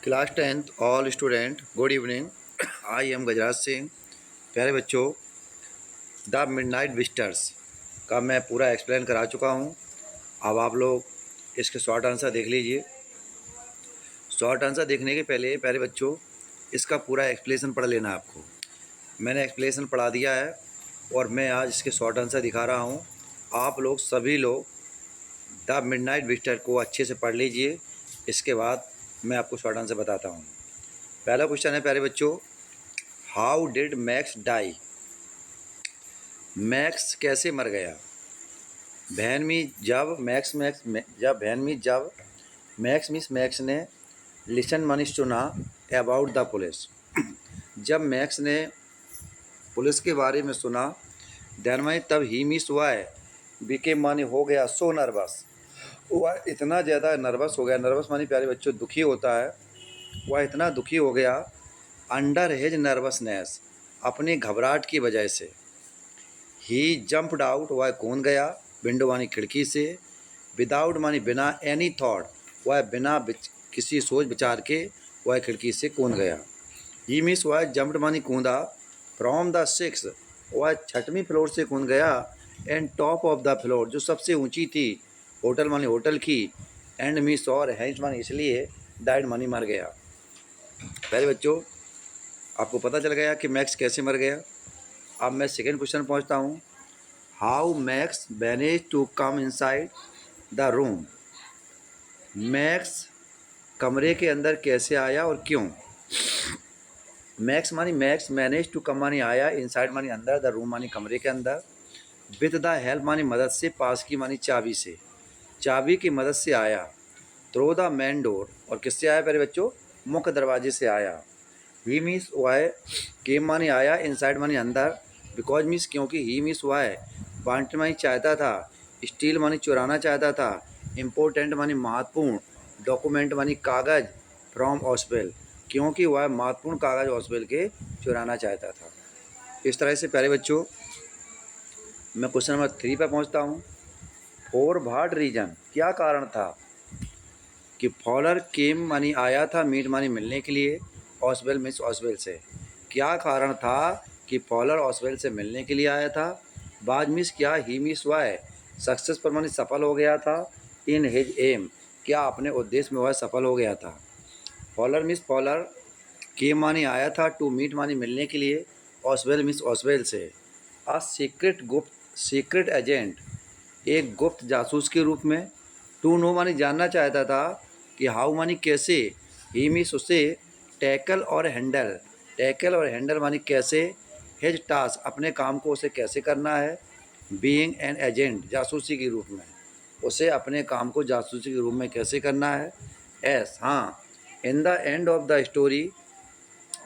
Class tenth all student good evening. I am Gajraj Singh. प्यारे बच्चों, the midnight visitors का मैं पूरा एक्सप्लेन करा चुका हूँ। अब आप लोग इसके शॉर्ट आंसर देख लीजिए। शॉर्ट आंसर देखने के पहले प्यारे बच्चों इसका पूरा एक्सप्लेनेशन पढ़ लेना आपको। मैंने एक्सप्लेनेशन पढ़ा दिया है और मैं आज इसके शॉर्ट आंसर दिखा रहा हूँ। आप लोग सभी लोग द मिडनाइट विजिटर को अच्छे से पढ़ लीजिए। इसके बाद मैं आपको शॉर्ट आंसर बताता हूँ। पहला क्वेश्चन है प्यारे बच्चों, how did Max die. Max कैसे मर गया। वैन मी जब मैक्स मिस मैक्स ने लिसन मानी सुना अबाउट द पुलिस। जब मैक्स ने पुलिस के बारे में सुना देन मानी तब ही मिस हुआ है बीके मानी हो गया सो नर्वस। वह इतना ज़्यादा नर्वस हो गया। नर्वस मानी प्यारे बच्चों दुखी होता है। वह इतना दुखी हो गया अंडर हिज नर्वसनेस, अपनी घबराहट की वजह से। ही जंप्ड आउट, वह कूद गया विंडो मानी खिड़की से। विदाउट मानी बिना एनी थॉट, वह बिना किसी सोच विचार के वह खिड़की से कूद गया। ही मिस, वह जंप्ड मानी कूदा फ्रॉम द सिक्स, वह छठवीं फ्लोर से कूद गया। And top of the floor, जो सबसे ऊंची थी होटल मानी होटल की। एंड मिस और हैंस मानी इसलिए डाइड मानी मर गया। पहले बच्चों आपको पता चल गया कि मैक्स कैसे मर गया। अब मैं सेकेंड क्वेश्चन पहुंचता हूं। How Max manage to come inside the room. Max कमरे के अंदर कैसे आया और क्यों। मैक्स मैनेज टू कम मानी आया, इनसाइड मानी अंदर, द रूम मानी कमरे के अंदर। विद द हेल्प मानी मदद से, पास की मानी चाबी से, चाबी की मदद से आया। थ्रू द मेन डोर, और किससे आया प्यारे बच्चों, मुख्य दरवाजे से आया। ही मीस वाई केम मानी आया, इनसाइड मानी अंदर। बिकॉज मीस क्योंकि, ही मीस वाई वांट मानी चाहता था, स्टील मानी चुराना चाहता था, इम्पोर्टेंट मानी महत्वपूर्ण, डॉक्यूमेंट मानी कागज़, फ्रॉम ऑस्वेल क्योंकि वह महत्वपूर्ण कागज़ ऑस्वेल के चुराना चाहता था। इस तरह से प्यारे बच्चों मैं क्वेश्चन नंबर 3 पर पहुंचता हूं। फॉर व्हाट रीजन, क्या कारण था कि फॉलर केम मानी आया था मीट मानी मिलने के लिए ऑस्वेल मिस ऑस्वेल से। क्या कारण था कि फॉलर ऑस्वेल से मिलने के लिए आया था। बाद मिस क्या ही मिस वाई सक्सेस पर मानी सफल हो गया था। इन हिज एम, क्या अपने उद्देश्य में वह सफल हो गया था। फॉलर मिस फॉलर केम मानी आया था टू मीट मानी मिलने के लिए ऑस्वेल मिस ऑस्वेल से। अ सीक्रेट एजेंट, एक गुप्त जासूस के रूप में। टू नो मानी जानना चाहता था कि हाउ मानी कैसे। ही मिस उसे टैकल और हैंडल मानी कैसे। हिज टास्क, अपने काम को उसे कैसे करना है। बीइंग एन एजेंट, जासूसी के रूप में, उसे अपने काम को जासूसी के रूप में कैसे करना है। एस हाँ, in the end of the story,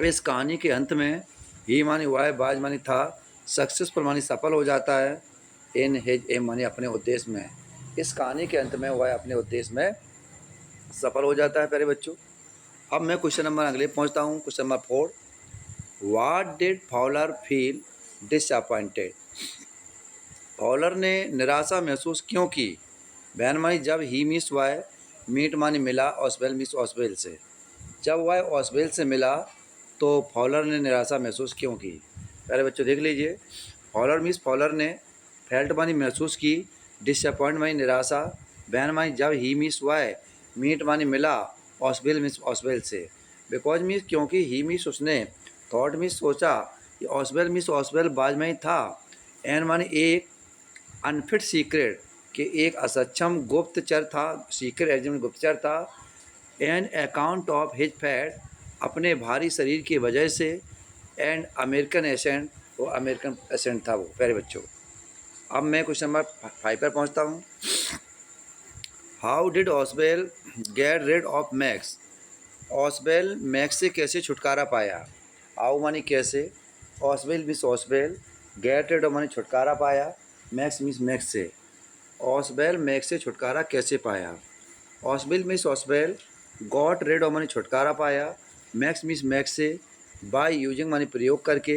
इस कहानी के अंत में ही मानी वाई बाज मानी था, सक्सेसफुल मानी सफल हो जाता है। इन हिज एम मानी अपने उद्देश्य में, इस कहानी के अंत में वह अपने उद्देश्य में सफल हो जाता है प्यारे बच्चों। अब मैं क्वेश्चन नंबर अगले पहुंचता हूं, question number 4। What did Fowler feel disappointed. Fowler ने निराशा महसूस क्यों की। वैन मानी जब ही मिस वाई मीट मानी मिला ऑस्वेल मिस ऑस्वेल से। जब वह ऑस्वेल से मिला तो फॉलर ने निराशा महसूस क्यों की। पहले बच्चों देख लीजिए। फॉलर ने फेल्ट मानी महसूस की, डिसअपॉइंट मानी निराशा, वैन मानी जब ही मिस वाई मीट मानी मिला ऑस्वेल मिस ऑस्वेल से। बिकॉज मिस क्योंकि, ही मिस उसने, थॉट मिस सोचा कि ऑस्वेल मिस ऑस्वेल बाज में ही था। एन मानी एक अनफिट सीक्रेट, कि एक असक्षम गुप्तचर था, सीक्रेट एजेंट गुप्तचर था। An account of his fat, अपने भारी शरीर की वजह से। एंड अमेरिकन एसेंट, वो अमेरिकन एसेंट था वो प्यारे बच्चों। अब मैं क्वेश्चन नंबर 5 पर पहुंचता हूं। How did Oswell get rid of Max. Oswell Max से कैसे छुटकारा पाया। हाउ मानी कैसे, Oswell miss Oswell, get rid मानी छुटकारा पाया, मैक्स मिस मैक्स से। ऑस्वेल मैक्स से छुटकारा कैसे पाया। ऑस्वेल मिस ऑस्वेल गॉट रेड मानी छुटकारा पाया, मैक्स मिस मैक्स से, बाय यूजिंग मानी प्रयोग करके,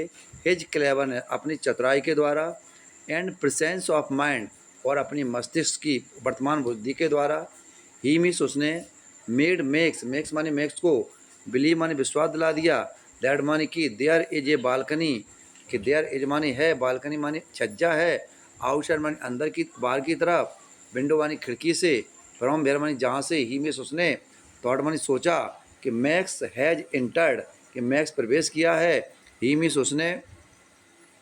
हिज क्लेवर अपनी चतुराई के द्वारा, एंड प्रेजेंस ऑफ माइंड और अपनी मस्तिष्क की वर्तमान बुद्धि के द्वारा। ही मिस उसने, मेड मैक्स मानी मैक्स को बिलीव माने विश्वास दिला दिया, दैट माने कि देयर इज ए बालकनी, कि देयर इज माने है, बालकनी माने छज्जा है, आउटसाइड माने अंदर की बाहर की तरफ, विंडो माने खिड़की से, फ्रॉम वेयर माने जहाँ से, ही मीन्स उसने, थॉट माने सोचा, कि मैक्स हैज इंटर्ड, कि मैक्स प्रवेश किया है, ही मीन्स उसने,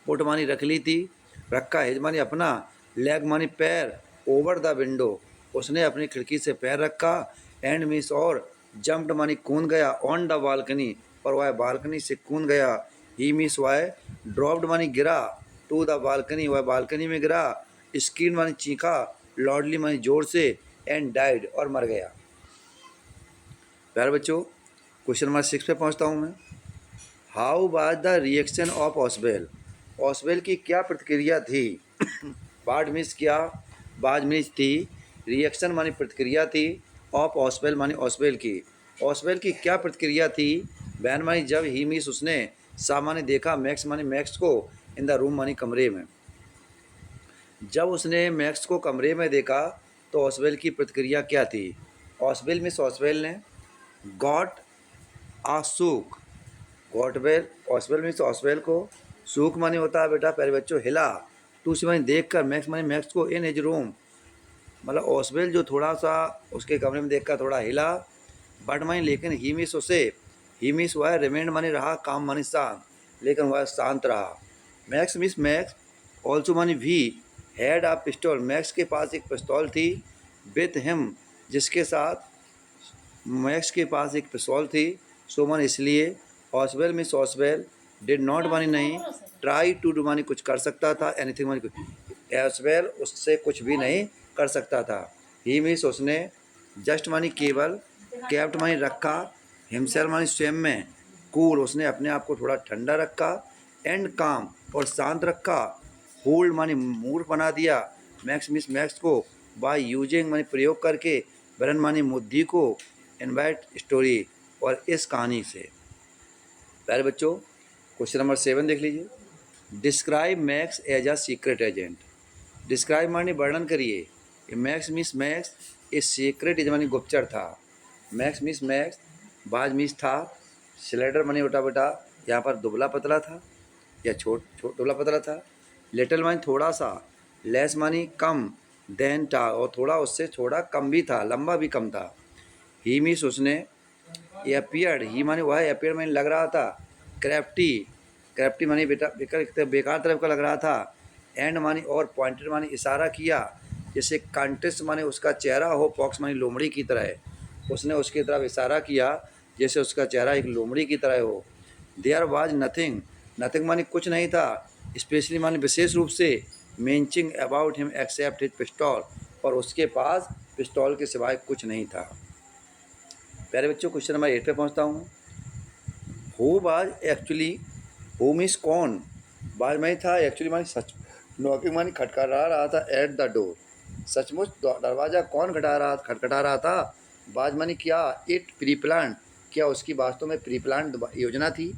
पुट मानी रख ली थी, रखा, हेज मानी अपना, लेग मानी पैर, ओवर द विंडो, उसने अपनी खिड़की से पैर रखा, एंड मीन्स और, जंप्ड मानी कूद गया, ऑन द बालकनी, और वह बालकनी से कूद गया, ही मीन्स वह ड्रॉप्ड मानी गिरा, टू द बालकनी, वह बालकनी में गिरा, स्क्रीन मानी चीखा, लॉर्डली मानी जोर से, एंड डाइड, और मर गया। प्यारे बच्चों, क्वेश्चन नंबर 6 पे पहुंचता हूं मैं। How was the reaction of Oswell, Oswell की क्या प्रतिक्रिया थी। वाट मीन्स क्या, बाज मीन्स थी, रिएक्शन मानी प्रतिक्रिया थी, ऑफ ऑसवेल मानी ऑसवेल की, ऑसवेल की क्या प्रतिक्रिया थी, बैन मानी जब, ही मीन्स उसने, सा मानी देखा, मैक्स मानी मैक्स को, इन द रूम मानी कमरे में, जब उसने मैक्स को कमरे में देखा तो ऑसवेल की प्रतिक्रिया क्या थी। ऑसवेल मीन्स ऑसवेल ने गॉट आ सूक, गॉटवेल, ऑसवेल मीन्स ऑसवेल को, सूक माने होता है बेटा प्यारे बच्चों हिला, टू से माने देख कर, मैक्स माने मैक्स को, इन हिज रूम, मतलब ऑसवेल जो थोड़ा सा उसके कमरे में देख कर थोड़ा हिला, बट माने लेकिन, ही मीन्स उसे, ही मीन्स वह, रिमेंड माने रहा, काम माने शांत, लेकिन वह शांत रहा। मैक्स मीन्स मैक्स, ऑल्सो माने भी, हैड आ पिस्टल, मैक्स के पास एक पिस्तौल थी, विथ हिम, जिसके साथ, मैक्स के पास एक पिस्तौल थी, सो माने इसलिए, ऑसवेल मिस ऑसवेल डिड नॉट मानी नहीं, ट्राई टू डू मानी कुछ कर सकता था, एनीथिंग मानी कुछ, ऑसवेल उससे कुछ भी नहीं कर सकता था, ही मीन्स उसने, जस्ट मानी केवल, कैप्ट मानी रखा, हिमसेल्फ मानी स्वयं में, कूल उसने अपने आप को थोड़ा ठंडा रखा, एंड काम और शांत रखा, होल्ड मानी मूर्ख बना दिया, मैक्स मिस मैक्स को, बाय यूजिंग मानी प्रयोग करके, बरन मानी बुद्धि को, इनवाइट स्टोरी, और इस कहानी से। प्यारे बच्चों, क्वेश्चन नंबर 7 देख लीजिए। Describe Max as a secret agent, describe माने वर्णन करिए, Max Miss Max a secret agent मानी गुप्तचर था, मैक्स मिस मैक्स, बाज मिस था, स्लेडर मानी बेटा बेटा यहाँ पर दुबला पतला था, या छोट दुबला पतला था, लिटिल मानी थोड़ा सा, लेस मानी कम, देन था और थोड़ा उससे थोड़ा कम भी था, लंबा भी कम था, ही मीन्स उसने, एपियर्ड, ही माने वह, एपियर्ड माने लग रहा था, क्रेफ्टी, क्रेफ्टी माने बेटा बेकार तरफ का लग रहा था, एंड मानी और, पॉइंटेड माने इशारा किया, जैसे कंटेस्ट माने उसका चेहरा हो, पॉक्स माने लोमड़ी की तरह, उसने उसकी तरफ इशारा किया जैसे उसका चेहरा एक लोमड़ी की तरह हो। देयर वाज नथिंग, नथिंग माने कुछ नहीं था, स्पेशली माने विशेष रूप से, मेंशिंग अबाउट हिम एक्सेप्ट हिज पिस्तौल, और उसके पास पिस्तौल के सिवाय कुछ नहीं था। प्यारे बच्चों, क्वेश्चन नंबर 8 पे पहुंचता हूँ। Who was actually, who means कौन, बाज मानी था, एक्चुअली मानी सच, नॉकिंग मानी खटखटा रहा था, एट द डोर, सचमुच दरवाज़ा कौन खटखटा रहा था, बाज मानी क्या, इट प्री प्लान, क्या उसकी वास्तव में प्री प्लान योजना थी,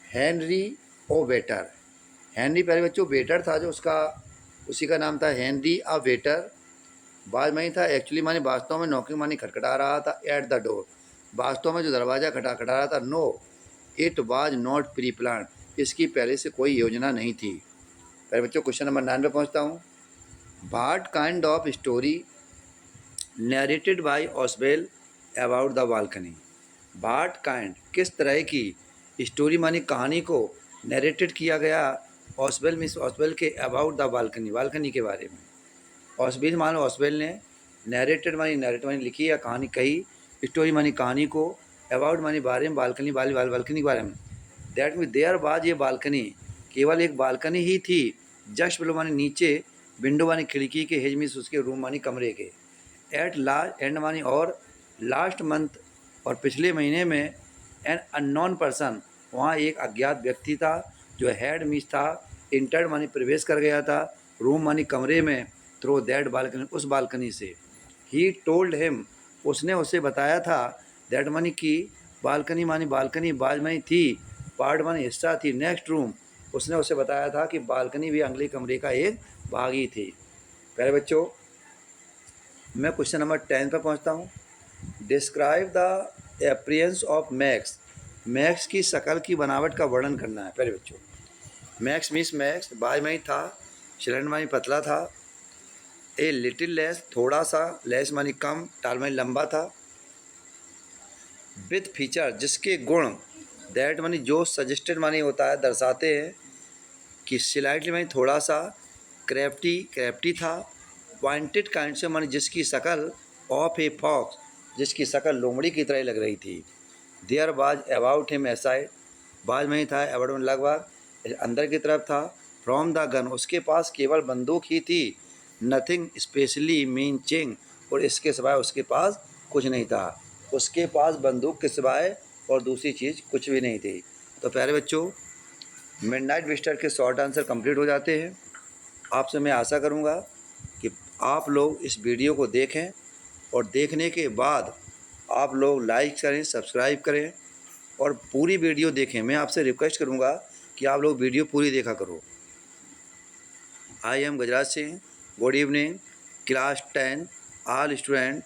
हेनरी ओ वेटर, हेनरी प्यारे बच्चों वेटर था जो उसका, उसी का नाम था हेनरी अ वेटर, बाज मानी था, एक्चुअली मानी वास्तव में, नॉकिंग मानी खटखटा रहा था, एट द डोर, वास्तव में जो दरवाज़ा खटखटा रहा था, no it was not pre plan, इसकी पहले से कोई योजना नहीं थी। पहले बच्चों क्वेश्चन नंबर 9 पे पहुंचता हूँ। What kind of story narrated by Oswell about the balcony, what kind किस तरह की, स्टोरी मानी कहानी को, नरेटेड किया गया, ऑसवेल मिस ऑसवेल के, अबाउट द बालकनी, बालकनी के बारे में, ऑसवेल मानो ऑसवेल ने, नरेटेड मानी नरेट मानी लिखी या कहानी कही, स्टोरी मानी कहानी को, अबाउट मानी बारे में, बालकनी वाली बालकनी के बारे में, दैट मीन देयर वाज ये बालकनी, केवल एक बालकनी ही थी, जस्ट बिलो मानी नीचे, विंडो मानी खिड़की के, हेज मीन्स उसके, रूम मानी कमरे के, एट लास्ट एंड मानी और, लास्ट मंथ और पिछले महीने में, एन अननोन पर्सन वहाँ एक अज्ञात व्यक्ति था, जो हैड मीन्स था, इंटर्ड मानी प्रवेश कर गया था, रूम मानी कमरे में, थ्रू दैट बालकनी उस बालकनी से, ही टोल्ड हिम उसने उसे बताया था, दैट मानी की, बालकनी मानी बालकनी, बाज मानी थी, पार्ट मानी हिस्सा थी, नेक्स्ट रूम उसने उसे बताया था कि बालकनी भी अगले कमरे का एक भाग ही थी। प्यारे बच्चों, मैं क्वेश्चन नंबर 10 पर पहुंचता हूं। Describe the appearance of max, max की शक्ल की बनावट का वर्णन करना है। पहले बच्चों, मैक्स मीन्स मैक्स, बाय मानी था, स्लेंडर मानी पतला था, ए लिटिल लेस थोड़ा सा, लेस मानी कम, टाल मानी लंबा था, विथ फीचर जिसके गुण, दैट मानी जो, सजेस्टेड मानी होता है दर्शाते हैं कि, स्लाइटली मानी थोड़ा सा, क्रेफ्टी क्रेफ्टी था, पॉइंटेड काइंड से मानी जिसकी शक्ल, ऑफ ए फॉक्स जिसकी शक्ल लोमड़ी की तरह लग रही थी, देयर बाज अबाउट हिम एसाइड, बाज में ही था, अबाउट में लगभग, अंदर की तरफ था, फ्रॉम द गन उसके पास केवल बंदूक ही थी, नथिंग स्पेशली मीन चिंग और इसके सिवाय उसके पास कुछ नहीं था, उसके पास बंदूक के सिवाय और दूसरी चीज़ कुछ भी नहीं थी। तो प्यारे बच्चों, मिडनाइट विजिटर के शॉर्ट आंसर कंप्लीट हो जाते हैं। आपसे मैं आशा करूँगा कि आप लोग इस वीडियो को देखें और देखने के बाद आप लोग लाइक करें, सब्सक्राइब करें और पूरी वीडियो देखें। मैं आपसे रिक्वेस्ट करूँगा कि आप लोग वीडियो पूरी देखा करो। आई am Gajraj Singh, good evening, class 10 all student.